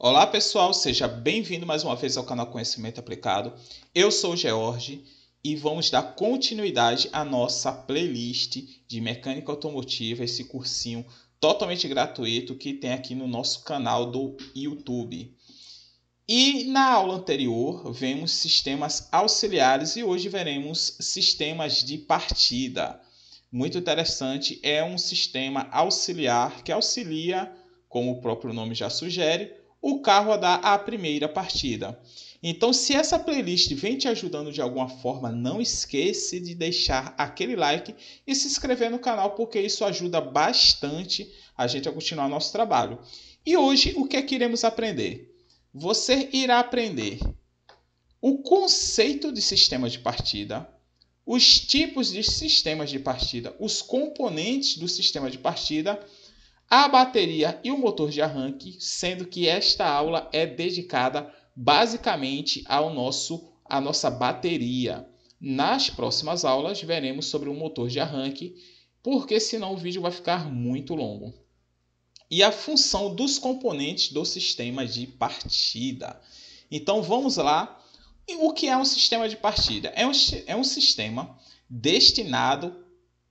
Olá pessoal, seja bem-vindo mais uma vez ao canal Conhecimento Aplicado. Eu sou o George e vamos dar continuidade à nossa playlist de mecânica automotiva, esse cursinho totalmente gratuito que tem aqui no nosso canal do YouTube. E na aula anterior vemos sistemas auxiliares e hoje veremos sistemas de partida. Muito interessante, é um sistema auxiliar que auxilia, como o próprio nome já sugere, o carro a dar a primeira partida. Então, se essa playlist vem te ajudando de alguma forma, não esqueça de deixar aquele like e se inscrever no canal, porque isso ajuda bastante a gente a continuar nosso trabalho. E hoje, o que é que iremos aprender? Você irá aprender o conceito de sistema de partida, os tipos de sistemas de partida, os componentes do sistema de partida, a bateria e o motor de arranque, sendo que esta aula é dedicada basicamente à nossa bateria. Nas próximas aulas veremos sobre o motor de arranque, porque senão o vídeo vai ficar muito longo. E a função dos componentes do sistema de partida. Então vamos lá. O que é um sistema de partida? É um sistema destinado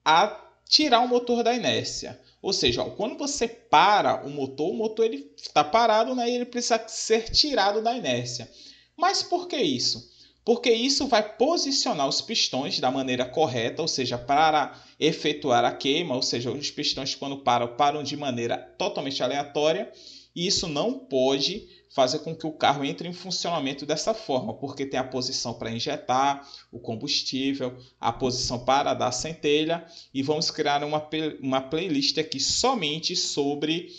a tirar o motor da inércia. Ou seja, quando você para o motor ele está parado, né, e ele precisa ser tirado da inércia. Mas por que isso? Porque isso vai posicionar os pistões da maneira correta, ou seja, para efetuar a queima, ou seja, os pistões quando param de maneira totalmente aleatória, e isso não pode fazer com que o carro entre em funcionamento dessa forma, porque tem a posição para injetar o combustível, a posição para dar centelha, e vamos criar uma playlist aqui somente sobre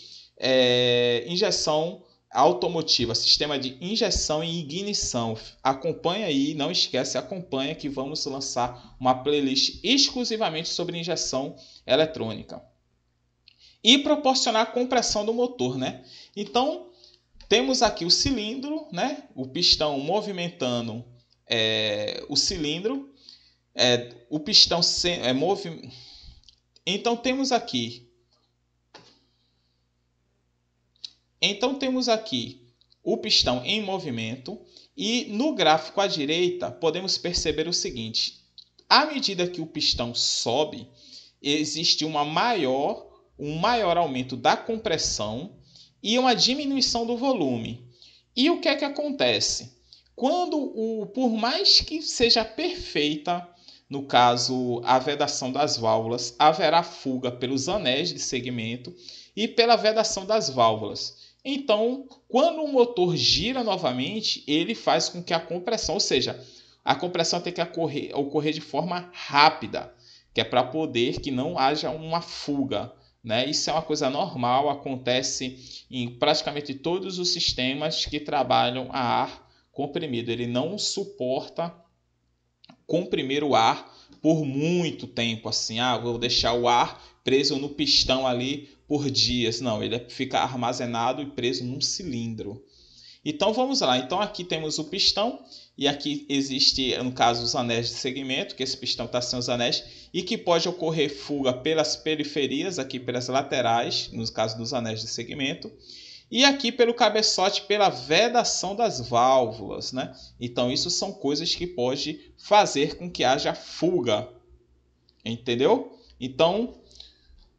injeção automotiva, sistema de injeção e ignição. Acompanha aí, não esquece, acompanha que vamos lançar uma playlist exclusivamente sobre injeção eletrônica. E proporcionar a compressão do motor, né? Então, temos aqui o cilindro, né? O pistão movimentando o cilindro. O pistão Então temos aqui o pistão em movimento e no gráfico à direita podemos perceber o seguinte: à medida que o pistão sobe, existe um maior aumento da compressão e uma diminuição do volume. E o que é que acontece? Por mais que seja perfeita, no caso a vedação das válvulas, haverá fuga pelos anéis de segmento e pela vedação das válvulas. Então, quando o motor gira novamente, ele faz com que a compressão, ou seja, a compressão tem que ocorrer de forma rápida, que é para poder que não haja uma fuga, né? Isso é uma coisa normal, acontece em praticamente todos os sistemas que trabalham a ar comprimido. Ele não suporta comprimir o ar por muito tempo, assim, vou deixar o ar preso no pistão ali por dias. Não, ele fica armazenado e preso num cilindro. Então vamos lá. Então aqui temos o pistão e aqui existe, no caso, os anéis de segmento, que esse pistão está sem os anéis e que pode ocorrer fuga pelas periferias, aqui pelas laterais, no caso dos anéis de segmento, e aqui pelo cabeçote, pela vedação das válvulas, né? Então isso são coisas que pode fazer com que haja fuga, entendeu? Então,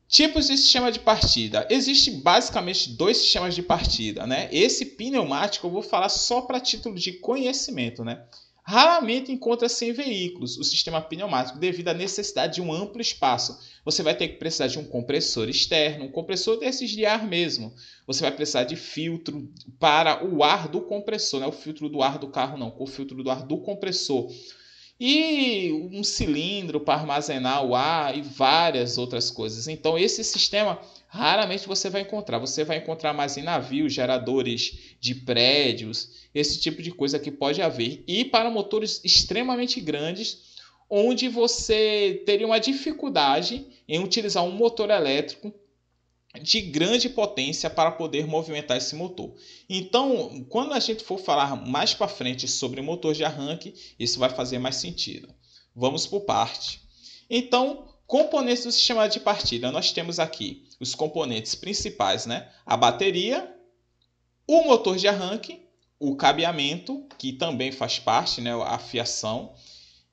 tipos de sistema de partida. Existem basicamente dois sistemas de partida, né? Esse pneumático eu vou falar só para título de conhecimento, né? Raramente encontra-se em veículos o sistema pneumático devido à necessidade de um amplo espaço. Você vai ter que precisar de um compressor externo, um compressor desses de ar mesmo. Você vai precisar de filtro para o ar do compressor, não é o filtro do ar do carro não, o filtro do ar do compressor. E um cilindro para armazenar o ar e várias outras coisas. Então esse sistema raramente você vai encontrar. Você vai encontrar mais em navios, geradores de prédios, esse tipo de coisa que pode haver. E para motores extremamente grandes, onde você teria uma dificuldade em utilizar um motor elétrico de grande potência para poder movimentar esse motor. Então, quando a gente for falar mais para frente sobre motor de arranque, isso vai fazer mais sentido. Vamos por parte. Então, componentes do sistema de partida. Nós temos aqui os componentes principais, né? A bateria, o motor de arranque, o cabeamento, que também faz parte, né, a fiação,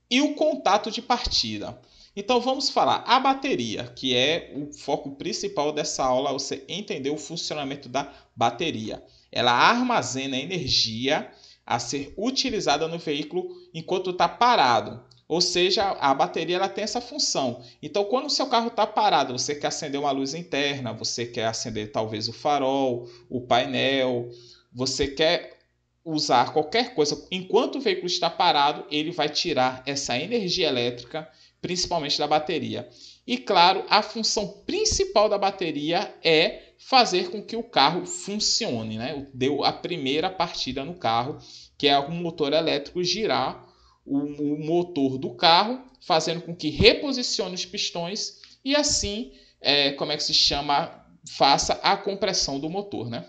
e o contato de partida. Então vamos falar a bateria, que é o foco principal dessa aula, você entender o funcionamento da bateria. Ela armazena energia a ser utilizada no veículo enquanto está parado. Ou seja, a bateria ela tem essa função. Então, quando o seu carro está parado, você quer acender uma luz interna, você quer acender talvez o farol, o painel, você quer usar qualquer coisa. Enquanto o veículo está parado, ele vai tirar essa energia elétrica, principalmente da bateria. E claro, a função principal da bateria é fazer com que o carro funcione, né? Deu a primeira partida no carro, que é o motor elétrico girar o motor do carro, fazendo com que reposicione os pistões e assim, faça a compressão do motor, né?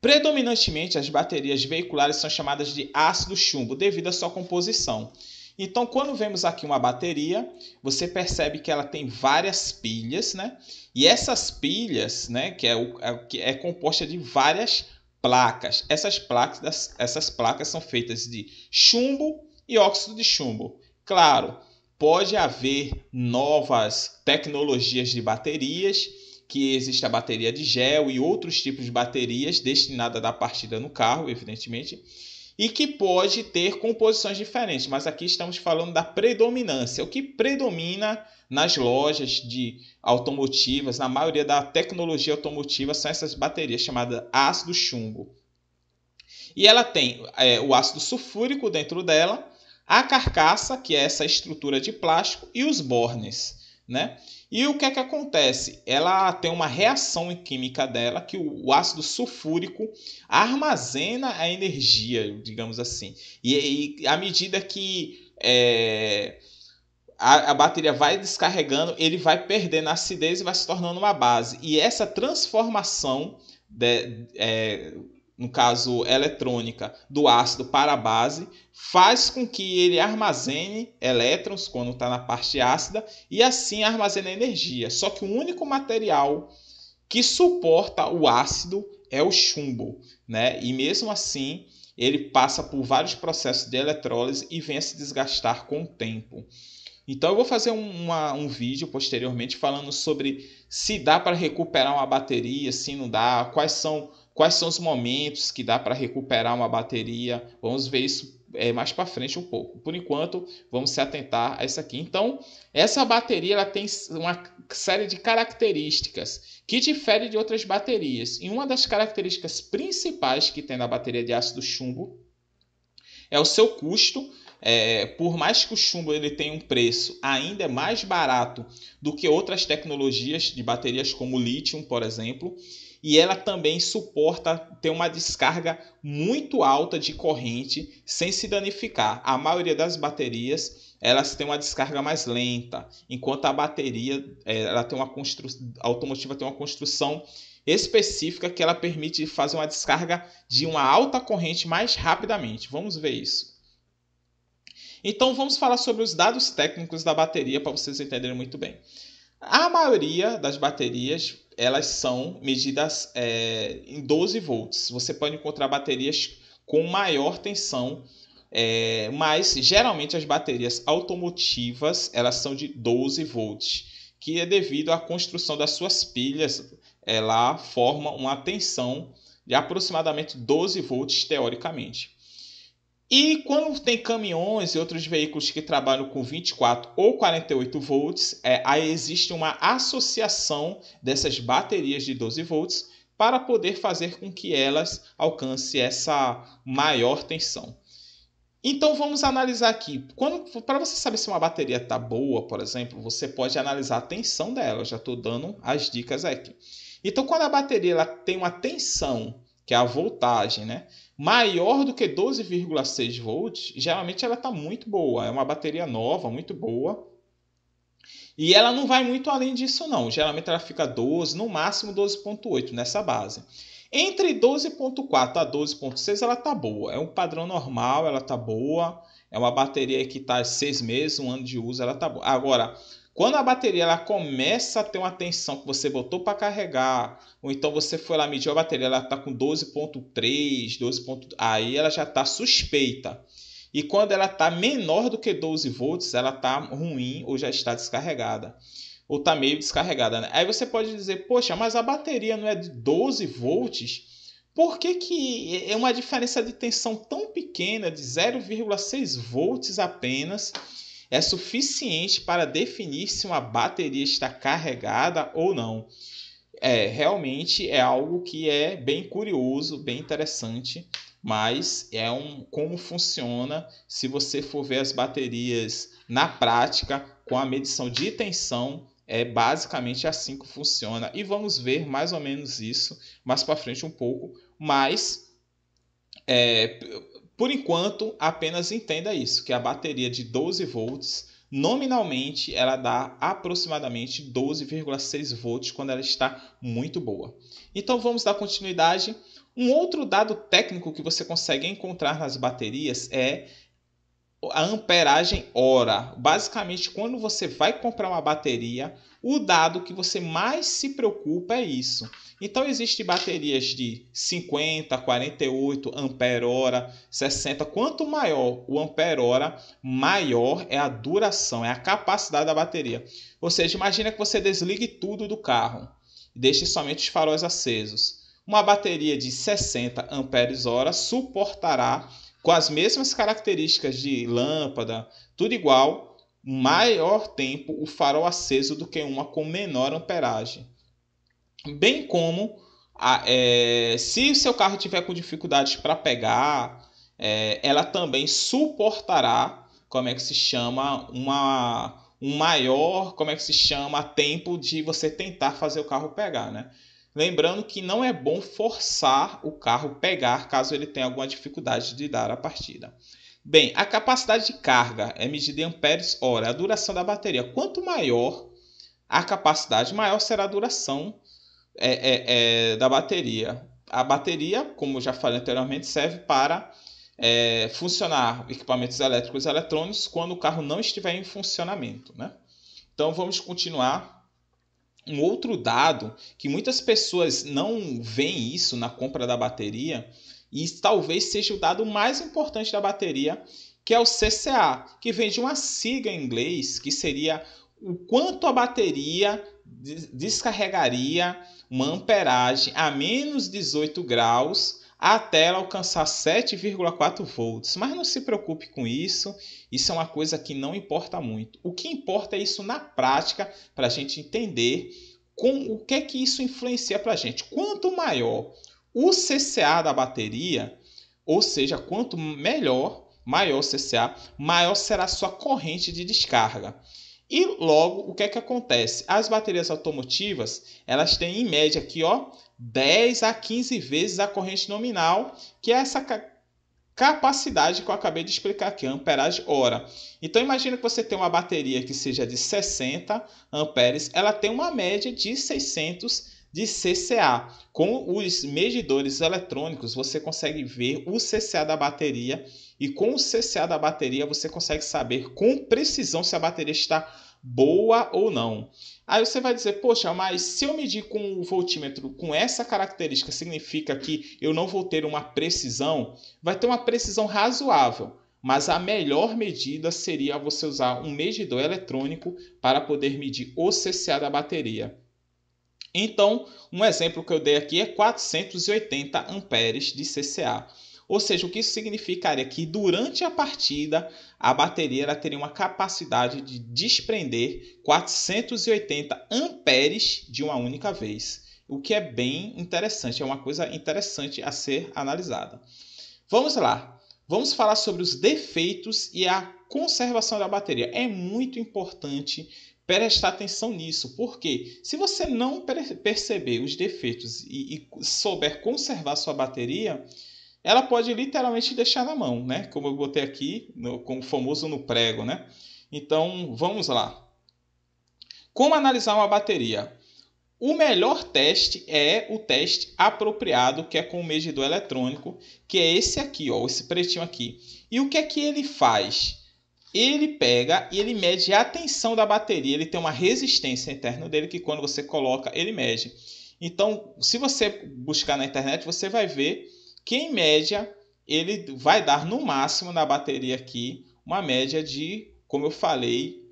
Predominantemente, as baterias veiculares são chamadas de ácido chumbo devido à sua composição. Então, quando vemos aqui uma bateria, você percebe que ela tem várias pilhas, né? E essas pilhas, né, que é composta de várias placas. Essas placas são feitas de chumbo e óxido de chumbo. Claro, pode haver novas tecnologias de baterias, que existe a bateria de gel e outros tipos de baterias destinadas a dar partida no carro, evidentemente, e que pode ter composições diferentes, mas aqui estamos falando da predominância. O que predomina nas lojas de automotivas, na maioria da tecnologia automotiva, são essas baterias chamadas ácido chumbo. E ela tem o ácido sulfúrico dentro dela, a carcaça, que é essa estrutura de plástico, e os bornes, né? E o que é que acontece? Ela tem uma reação química dela, que o ácido sulfúrico armazena a energia, digamos assim. E à medida que a bateria vai descarregando, ele vai perdendo a acidez e vai se tornando uma base. E essa transformação, no caso eletrônica, do ácido para a base, faz com que ele armazene elétrons quando está na parte ácida e assim armazena energia. Só que o único material que suporta o ácido é o chumbo, né? E mesmo assim ele passa por vários processos de eletrólise e vem a se desgastar com o tempo. Então eu vou fazer um vídeo posteriormente falando sobre se dá para recuperar uma bateria, se não dá, quais são os momentos que dá para recuperar uma bateria. Vamos ver isso mais para frente um pouco. Por enquanto, vamos se atentar a isso aqui. Então, essa bateria ela tem uma série de características que diferem de outras baterias. E uma das características principais que tem na bateria de ácido chumbo é o seu custo. Por mais que o chumbo ele tenha um preço ainda mais barato do que outras tecnologias de baterias como o lítio, por exemplo, e ela também suporta ter uma descarga muito alta de corrente sem se danificar. A maioria das baterias elas têm uma descarga mais lenta, enquanto a bateria ela tem a automotiva tem uma construção específica que ela permite fazer uma descarga de uma alta corrente mais rapidamente. Vamos ver isso. Então vamos falar sobre os dados técnicos da bateria para vocês entenderem muito bem. A maioria das baterias elas são medidas em 12 volts. Você pode encontrar baterias com maior tensão, mas geralmente as baterias automotivas elas são de 12 volts, que é devido à construção das suas pilhas. Ela forma uma tensão de aproximadamente 12 volts teoricamente. E quando tem caminhões e outros veículos que trabalham com 24 ou 48 volts, aí existe uma associação dessas baterias de 12 volts para poder fazer com que elas alcancem essa maior tensão. Então vamos analisar aqui. Para você saber se uma bateria está boa, por exemplo, você pode analisar a tensão dela. Eu já estou dando as dicas aqui. Então quando a bateria ela tem uma tensão, que é a voltagem, né, maior do que 12,6 volts, geralmente ela está muito boa. É uma bateria nova, muito boa. E ela não vai muito além disso não. Geralmente ela fica 12, no máximo 12,8 nessa base. Entre 12,4 a 12,6 ela está boa. É um padrão normal, ela está boa. É uma bateria que está 6 meses, 1 ano de uso, ela está boa. Agora, Quando a bateria ela começa a ter uma tensão que você botou para carregar, ou então você foi lá medir a bateria, ela está com 12,3, 12 aí ela já está suspeita. E quando ela está menor do que 12 volts, ela está ruim ou já está descarregada. Ou está meio descarregada, né? Aí você pode dizer, poxa, mas a bateria não é de 12 volts? Por que é uma diferença de tensão tão pequena, de 0,6 volts apenas, é suficiente para definir se uma bateria está carregada ou não? Realmente é algo que é bem curioso, bem interessante, mas como funciona se você for ver as baterias na prática com a medição de tensão. É basicamente assim que funciona e vamos ver mais ou menos isso mais para frente um pouco, mas por enquanto apenas entenda isso, que a bateria de 12 volts nominalmente ela dá aproximadamente 12,6 volts quando ela está muito boa. Então vamos dar continuidade. Um outro dado técnico que você consegue encontrar nas baterias é a amperagem hora. Basicamente, quando você vai comprar uma bateria, o dado que você mais se preocupa é isso. Então, existem baterias de 50, 48 ampere-hora, 60. Quanto maior o ampere-hora, maior é a duração, é a capacidade da bateria. Ou seja, imagina que você desligue tudo do carro e deixe somente os faróis acesos. Uma bateria de 60 amperes-hora suportará, com as mesmas características de lâmpada, tudo igual, maior tempo o farol aceso do que uma com menor amperagem. Bem como, se o seu carro tiver com dificuldades para pegar, ela também suportará, um maior, tempo de você tentar fazer o carro pegar, né? Lembrando que não é bom forçar o carro a pegar caso ele tenha alguma dificuldade de dar a partida. Bem, a capacidade de carga é medida em amperes-hora, a duração da bateria. Quanto maior a capacidade, maior será a duração da bateria. A bateria, como eu já falei anteriormente, serve para funcionar equipamentos elétricos e eletrônicos quando o carro não estiver em funcionamento, né? Então vamos continuar. Um outro dado que muitas pessoas não veem isso na compra da bateria, e talvez seja o dado mais importante da bateria, que é o CCA, que vem de uma sigla em inglês, que seria o quanto a bateria descarregaria uma amperagem a menos 18 graus até ela alcançar 7,4 volts. Mas não se preocupe com isso, isso é uma coisa que não importa muito. O que importa é isso na prática, para a gente entender o que é que isso influencia para a gente. Quanto maior o CCA da bateria, ou seja, quanto maior o CCA, maior será a sua corrente de descarga. E logo, o que é que acontece? As baterias automotivas, elas têm em média aqui, 10 a 15 vezes a corrente nominal, que é essa capacidade que eu acabei de explicar aqui, amperagem hora. Então imagina que você tem uma bateria que seja de 60 amperes, ela tem uma média de 600 de CCA. Com os medidores eletrônicos você consegue ver o CCA da bateria e com o CCA da bateria você consegue saber com precisão se a bateria está boa ou não. Aí você vai dizer, poxa, mas se eu medir com o voltímetro com essa característica, significa que eu não vou ter uma precisão? Vai ter uma precisão razoável, mas a melhor medida seria você usar um medidor eletrônico para poder medir o CCA da bateria. Então, um exemplo que eu dei aqui é 480 amperes de CCA. Ou seja, o que isso significaria? Que durante a partida, a bateria ela teria uma capacidade de desprender 480 amperes de uma única vez. O que é bem interessante, é uma coisa interessante a ser analisada. Vamos lá, vamos falar sobre os defeitos e a conservação da bateria. É muito importante prestar atenção nisso, porque se você não perceber os defeitos e souber conservar sua bateria, ela pode literalmente deixar na mão, né? Como eu botei aqui, como famoso no prego, né? Então, vamos lá. Como analisar uma bateria? O melhor teste é o teste apropriado, que é com o medidor eletrônico, que é esse aqui, esse pretinho aqui. E o que é que ele faz? ele pega e ele mede a tensão da bateria. Ele tem uma resistência interna dele que quando você coloca, ele mede. Então, se você buscar na internet, você vai ver que em média ele vai dar no máximo na bateria aqui uma média de, como eu falei,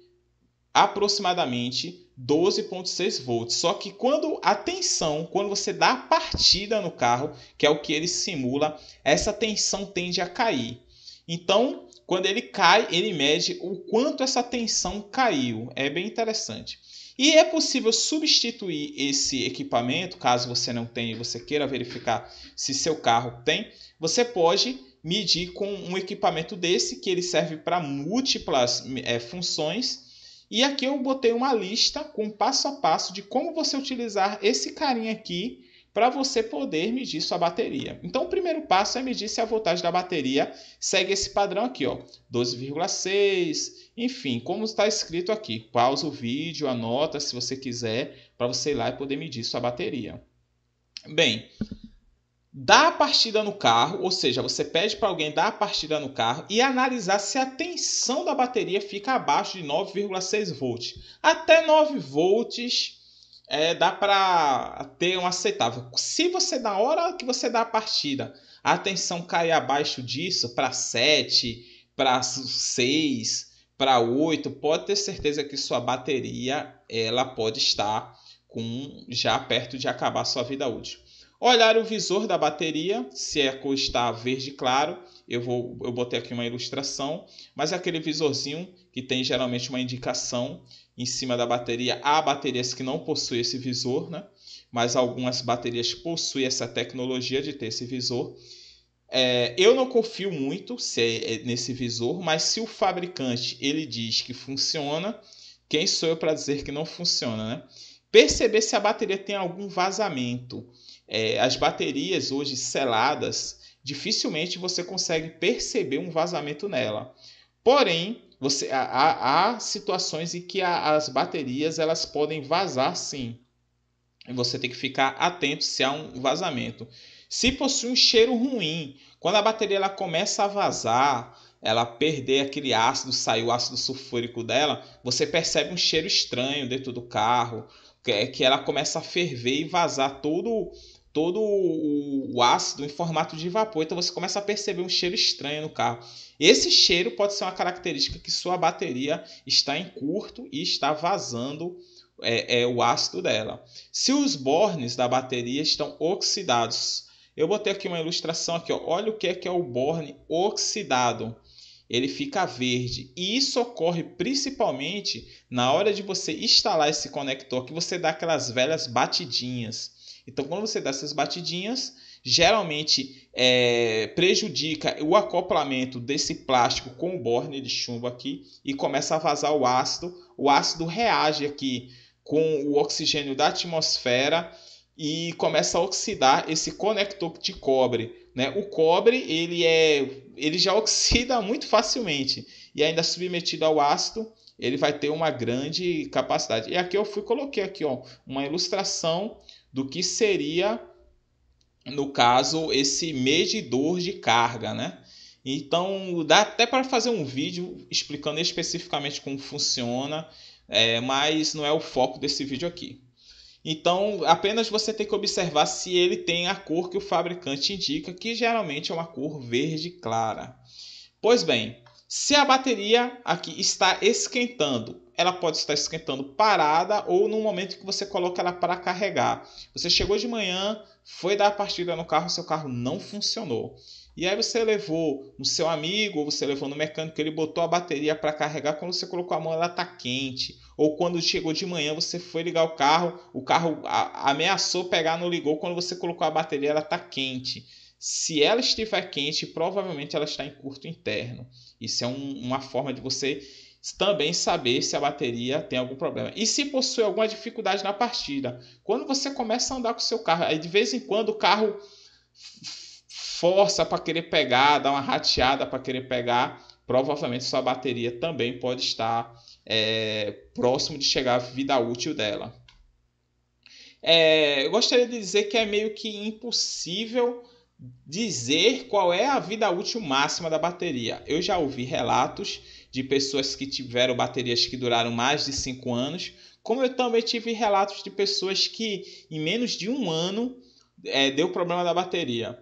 aproximadamente 12,6 volts. Só que quando a tensão, quando você dá a partida no carro, que é o que ele simula, essa tensão tende a cair. Então, quando ele cai, ele mede o quanto essa tensão caiu. É bem interessante. E é possível substituir esse equipamento, caso você não tenha e você queira verificar se seu carro tem, você pode medir com um equipamento desse, que ele serve para múltiplas funções. E aqui eu botei uma lista com passo a passo de como você utilizar esse carinha aqui para você poder medir sua bateria. Então o primeiro passo é medir se a voltagem da bateria segue esse padrão aqui, ó, 12,6, enfim, como está escrito aqui. Pausa o vídeo, anota se você quiser, para você ir lá e poder medir sua bateria. Bem, dá a partida no carro, ou seja, você pede para alguém dar a partida no carro e analisar se a tensão da bateria fica abaixo de 9,6 volts. Até 9 volts dá para ter um aceitável. Se você, na hora que você dá a partida, a tensão cair abaixo disso, para 7, para 6, para 8, pode ter certeza que sua bateria ela pode estar já perto de acabar sua vida útil. Olhar o visor da bateria, se a cor está verde claro, eu botei aqui uma ilustração, mas é aquele visorzinho que tem geralmente uma indicação em cima da bateria. Há baterias que não possuem esse visor, né? Mas algumas baterias possuem essa tecnologia de ter esse visor. Eu não confio muito nesse visor, mas se o fabricante ele diz que funciona, quem sou eu para dizer que não funciona, né? Perceber se a bateria tem algum vazamento. As baterias hoje seladas, dificilmente você consegue perceber um vazamento nela. Porém, há situações em que as baterias elas podem vazar sim. E você tem que ficar atento se há um vazamento. Se possui um cheiro ruim, quando a bateria ela começa a vazar, ela perder aquele ácido, sair o ácido sulfúrico dela, você percebe um cheiro estranho dentro do carro, que ela começa a ferver e vazar todo o ácido em formato de vapor. Então você começa a perceber um cheiro estranho no carro. Esse cheiro pode ser uma característica que sua bateria está em curto e está vazando o ácido dela. Se os bornes da bateria estão oxidados, eu botei aqui uma ilustração aqui, ó. Olha o que é o borne oxidado. Ele fica verde. E isso ocorre principalmente na hora de você instalar esse conector, que você dá aquelas velhas batidinhas. Então, quando você dá essas batidinhas, geralmente prejudica o acoplamento desse plástico com o borne de chumbo aqui e começa a vazar o ácido. O ácido reage aqui com o oxigênio da atmosfera e começa a oxidar esse conector de cobre, né? O cobre ele já oxida muito facilmente e ainda submetido ao ácido ele vai ter uma grande capacidade. E aqui eu coloquei aqui, ó, uma ilustração do que seria, no caso, esse medidor de carga, né? Então dá até para fazer um vídeo explicando especificamente como funciona, mas não é o foco desse vídeo aqui. Então, apenas você tem que observar se ele tem a cor que o fabricante indica, que geralmente é uma cor verde clara. Pois bem, se a bateria aqui está esquentando, ela pode estar esquentando parada ou no momento que você coloca ela para carregar. Você chegou de manhã, foi dar a partida no carro, seu carro não funcionou. E aí você levou no seu amigo, ou você levou no mecânico, ele botou a bateria para carregar, quando você colocou a mão ela está quente. Ou quando chegou de manhã, você foi ligar o carro ameaçou pegar, não ligou, quando você colocou a bateria ela está quente. Se ela estiver quente, provavelmente ela está em curto interno. Isso é uma forma de você também saber se a bateria tem algum problema. E se possui alguma dificuldade na partida. Quando você começa a andar com o seu carro, aí de vez em quando o carro força para querer pegar, dá uma rateada para querer pegar, provavelmente sua bateria também pode estar próximo de chegar à vida útil dela. Eu gostaria de dizer que é meio que impossível dizer qual é a vida útil máxima da bateria. Eu já ouvi relatos de pessoas que tiveram baterias que duraram mais de 5 anos, como eu também tive relatos de pessoas que em menos de um ano deu problema da bateria.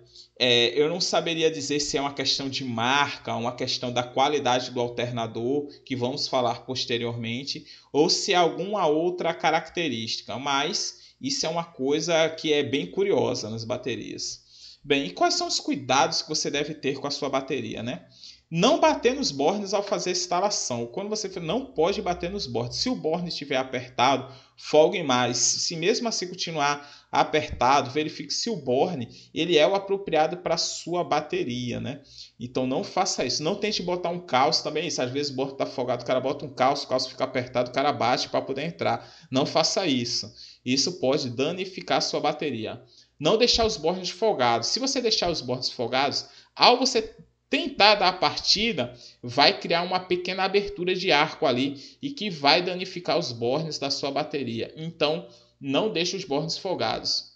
Eu não saberia dizer se é uma questão de marca, uma questão da qualidade do alternador, que vamos falar posteriormente, ou se é alguma outra característica, mas isso é uma coisa que é bem curiosa nas baterias. Bem, e quais são os cuidados que você deve ter com a sua bateria, né? Não bater nos bornes ao fazer a instalação. Quando você não pode bater nos bornes. Se o borne estiver apertado, folgue mais. Se mesmo assim continuar apertado, verifique se o borne ele é o apropriado para a sua bateria, né? Então não faça isso. Não tente botar um calço também. Isso. Às vezes o borne está folgado, o cara bota um calço, o calço fica apertado, o cara bate para poder entrar. Não faça isso. Isso pode danificar a sua bateria. Não deixar os bornes folgados. Se você deixar os bornes folgados, ao você tentar dar a partida, vai criar uma pequena abertura de arco ali e que vai danificar os bornes da sua bateria. Então, não deixe os bornes folgados.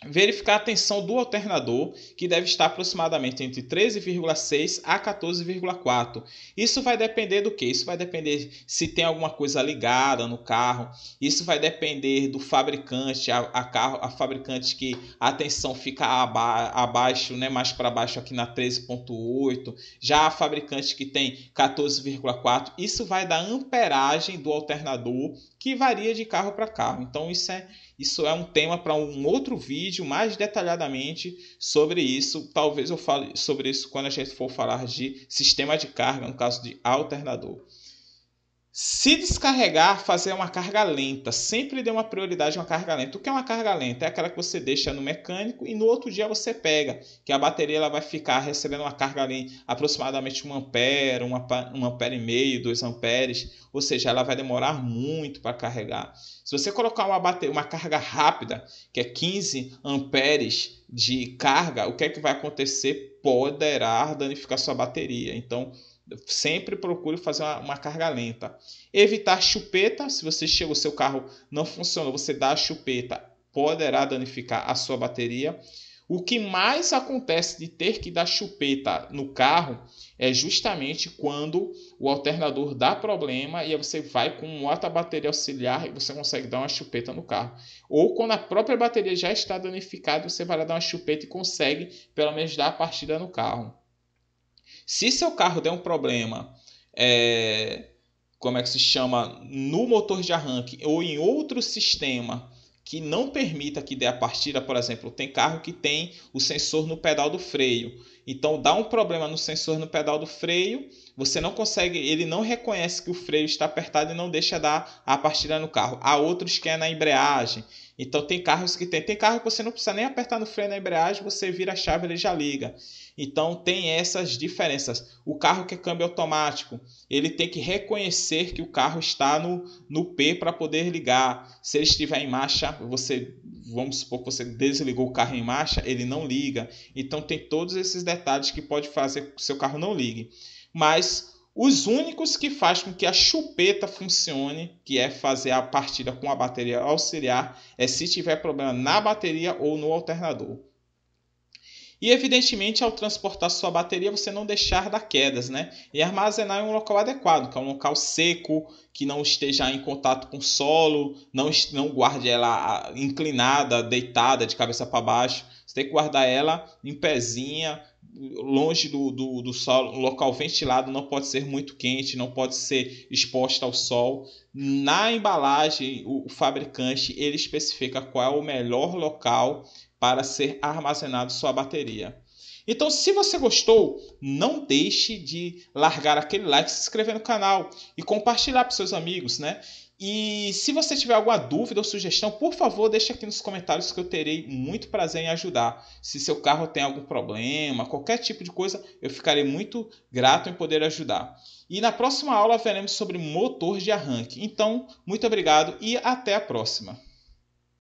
Verificar a tensão do alternador, que deve estar aproximadamente entre 13,6 a 14,4. Isso vai depender do que? Isso vai depender se tem alguma coisa ligada no carro. Isso vai depender do fabricante, a fabricante que a tensão fica abaixo, né, mais para baixo aqui na 13,8. Já a fabricante que tem 14,4. Isso vai da amperagem do alternador, que varia de carro para carro. Então isso é um tema para um outro vídeo mais detalhadamente sobre isso. Talvez eu fale sobre isso quando a gente for falar de sistema de carga, no caso de alternador. Se descarregar, fazer uma carga lenta. Sempre dê uma prioridade a uma carga lenta. O que é uma carga lenta? É aquela que você deixa no mecânico e no outro dia você pega. Que a bateria ela vai ficar recebendo uma carga ali aproximadamente 1 ampere, 1 ampere e meio, 2 amperes. Ou seja, ela vai demorar muito para carregar. Se você colocar uma carga rápida, que é 15 amperes de carga, o que é que vai acontecer? Poderá danificar sua bateria. Então, sempre procure fazer uma carga lenta. Evitar chupeta. Se você chega, o seu carro não funciona, você dá a chupeta, poderá danificar a sua bateria. O que mais acontece de ter que dar chupeta no carro é justamente quando o alternador dá problema e aí você vai com outra bateria auxiliar e você consegue dar uma chupeta no carro. Ou quando a própria bateria já está danificada, você vai lá dar uma chupeta e consegue pelo menos dar a partida no carro. Se seu carro der um problema, como é que se chama, no motor de arranque ou em outro sistema que não permita que dê a partida, por exemplo, tem carro que tem o sensor no pedal do freio. Então dá um problema no sensor no pedal do freio, você não consegue, ele não reconhece que o freio está apertado e não deixa dar a partida no carro. Há outros que é na embreagem. Então tem carros que tem carro que você não precisa nem apertar no freio na embreagem, você vira a chave e ele já liga. Então tem essas diferenças. O carro que é câmbio automático, ele tem que reconhecer que o carro está no P para poder ligar. Se ele estiver em marcha, vamos supor que você desligou o carro em marcha, ele não liga. Então tem todos esses detalhes que pode fazer que o seu carro não ligue. Mas os únicos que fazem com que a chupeta funcione, que é fazer a partida com a bateria auxiliar, é se tiver problema na bateria ou no alternador. E evidentemente, ao transportar sua bateria, você não deixar dar quedas, né? E armazenar em um local adequado, que é um local seco, que não esteja em contato com o solo, não guarde ela inclinada, deitada, de cabeça para baixo. Você tem que guardar ela em pezinha, longe do sol, um local ventilado, não pode ser muito quente, não pode ser exposta ao sol. Na embalagem, o fabricante ele especifica qual é o melhor local para ser armazenado sua bateria. Então, se você gostou, não deixe de largar aquele like, se inscrever no canal e compartilhar para seus amigos, né? E se você tiver alguma dúvida ou sugestão, por favor, deixe aqui nos comentários que eu terei muito prazer em ajudar. Se seu carro tem algum problema, qualquer tipo de coisa, eu ficarei muito grato em poder ajudar. E na próxima aula veremos sobre motor de arranque. Então, muito obrigado e até a próxima.